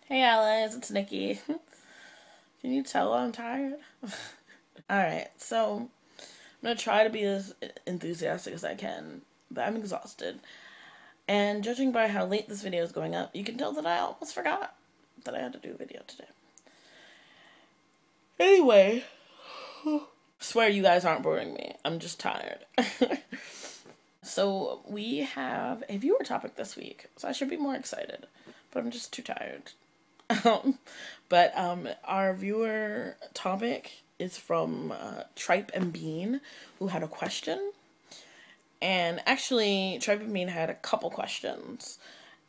Hey Alice, it's Nikki. Can you tell I'm tired? Alright, so I'm gonna try to be as enthusiastic as I can, but I'm exhausted. And judging by how late this video is going up, you can tell that I almost forgot that I had to do a video today. Anyway, I swear you guys aren't boring me. I'm just tired. So we have a viewer topic this week, so I should be more excited, but I'm just too tired. But our viewer topic is from Tripe and Bean, who had a question. And actually, Tripe and Bean had a couple questions.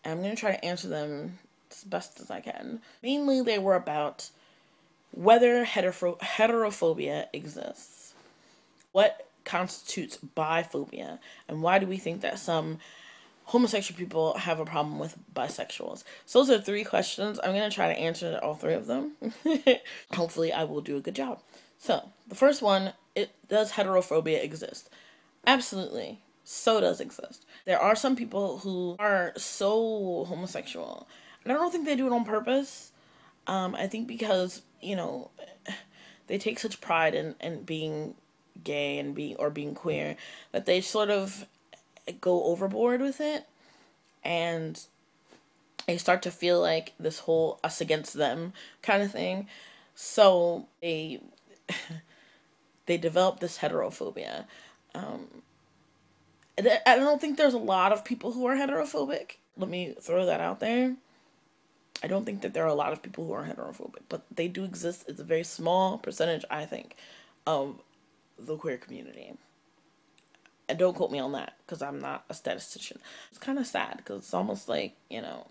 And I'm going to try to answer them as best as I can. Mainly, they were about whether heterophobia exists, what constitutes biphobia, and why do we think that some homosexual people have a problem with bisexuals. So those are 3 questions. I'm going to try to answer all 3 of them. Hopefully I will do a good job. So, the first one, does heterophobia exist? Absolutely. So does exist. There are some people who are so homosexual. And I don't think they do it on purpose. I think because, you know, they take such pride in being gay and being queer that they sort of go overboard with it, and they start to feel like this whole us against them kind of thing. So they develop this heterophobia. I don't think there's a lot of people who are heterophobic. Let me throw that out there. I don't think that there are a lot of people who are heterophobic, but they do exist. It's a very small percentage, I think, of the queer community. And don't quote me on that, because I'm not a statistician. It's kind of sad, because it's almost like, you know,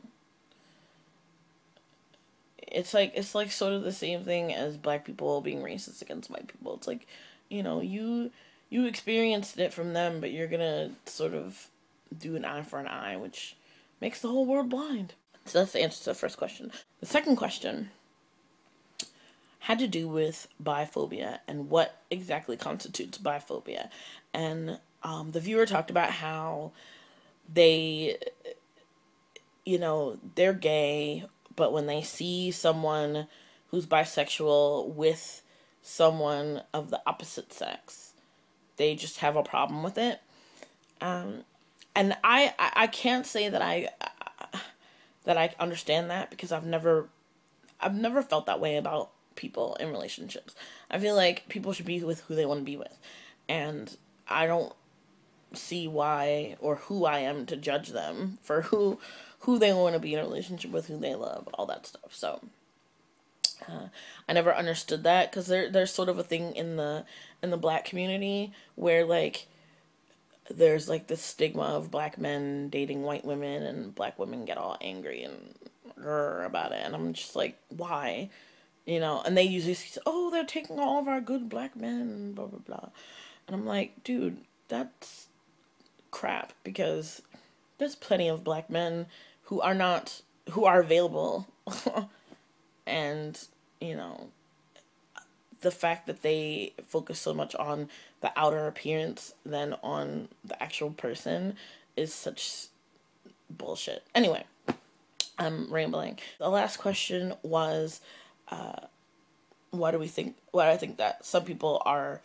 it's like sort of the same thing as black people being racist against white people. It's like, you know, you experienced it from them, but you're gonna sort of do an eye for an eye, which makes the whole world blind. So that's the answer to the first question. The second question had to do with biphobia and what exactly constitutes biphobia. And the viewer talked about how they, you know, they're gay, but when they see someone who's bisexual with someone of the opposite sex, they just have a problem with it. And I can't say that I understand that, because I've never felt that way about people in relationships. I feel like people should be with who they want to be with, and I don't see why or who I am to judge them for who they want to be in a relationship with, who they love, all that stuff. So I never understood that, because there's sort of a thing in the black community where, like, there's like this stigma of black men dating white women, and black women get all angry and about it, and I'm just like, why? You know, and they usually say, oh, they're taking all of our good black men, and blah, blah, blah. And I'm like, dude, that's crap, because there's plenty of black men who are available. And, you know, the fact that they focus so much on the outer appearance than on the actual person is such bullshit. Anyway, I'm rambling. The last question was, why do I think that some people are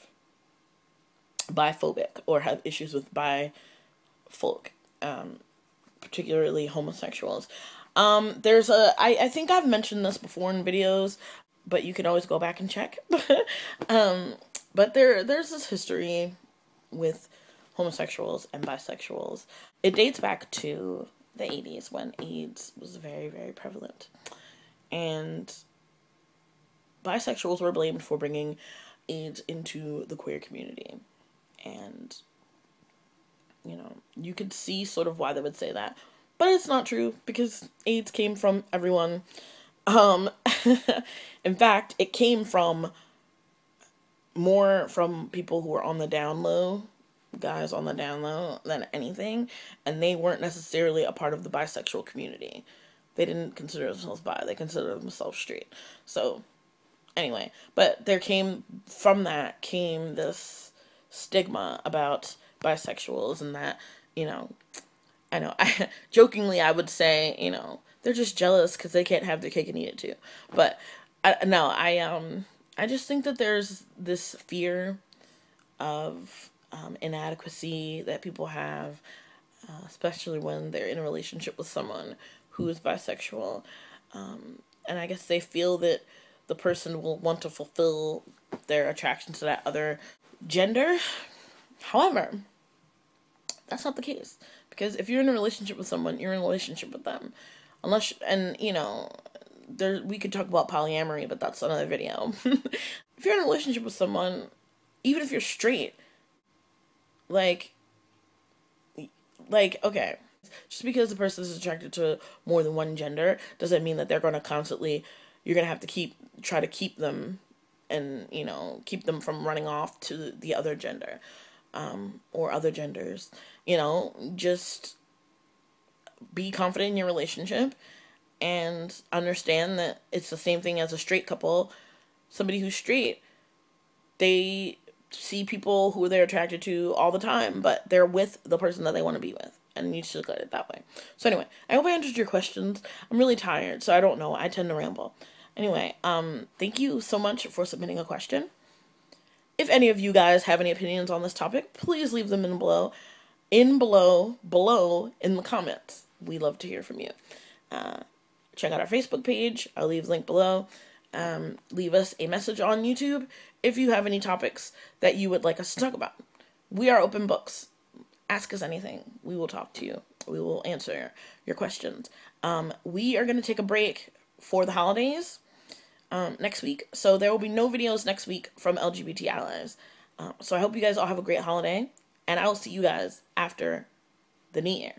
biphobic or have issues with bifolk, particularly homosexuals. I think I've mentioned this before in videos, but you can always go back and check. But there's this history with homosexuals and bisexuals. It dates back to the 80s, when AIDS was very, very prevalent. And bisexuals were blamed for bringing AIDS into the queer community. And, you know, you could see sort of why they would say that. But it's not true, because AIDS came from everyone. In fact, it came more from people who were on the down low, guys on the down low, than anything. And they weren't necessarily a part of the bisexual community. They didn't consider themselves bi, they considered themselves straight. So, anyway, but from that came this stigma about bisexuals, and that, you know, I know, jokingly I would say, you know, they're just jealous because they can't have their cake and eat it too. But I just think that there's this fear of inadequacy that people have, especially when they're in a relationship with someone who is bisexual. And I guess they feel that the person will want to fulfill their attraction to that other gender. However, that's not the case. Because if you're in a relationship with someone, you're in a relationship with them. Unless, and you know, we could talk about polyamory, but that's another video. If you're in a relationship with someone, even if you're straight, like, okay, just because the person is attracted to more than one gender doesn't mean that they're going to constantly, you're going to have to try to keep them and, you know, keep them from running off to the other gender, or other genders. You know, just be confident in your relationship and understand that it's the same thing as a straight couple. Somebody who's straight, they see people who they're attracted to all the time, but they're with the person that they want to be with. And you should look at it that way. So anyway, I hope I answered your questions. I'm really tired, so I don't know. I tend to ramble. Anyway, thank you so much for submitting a question. If any of you guys have any opinions on this topic, please leave them below in the comments. We love to hear from you. Check out our Facebook page. I'll leave the link below. Leave us a message on YouTube if you have any topics that you would like us to talk about. We are open books. Ask us anything. We will talk to you. We will answer your questions. We are going to take a break for the holidays next week. So there will be no videos next week from LGBT allies. So I hope you guys all have a great holiday. And I will see you guys after the new year.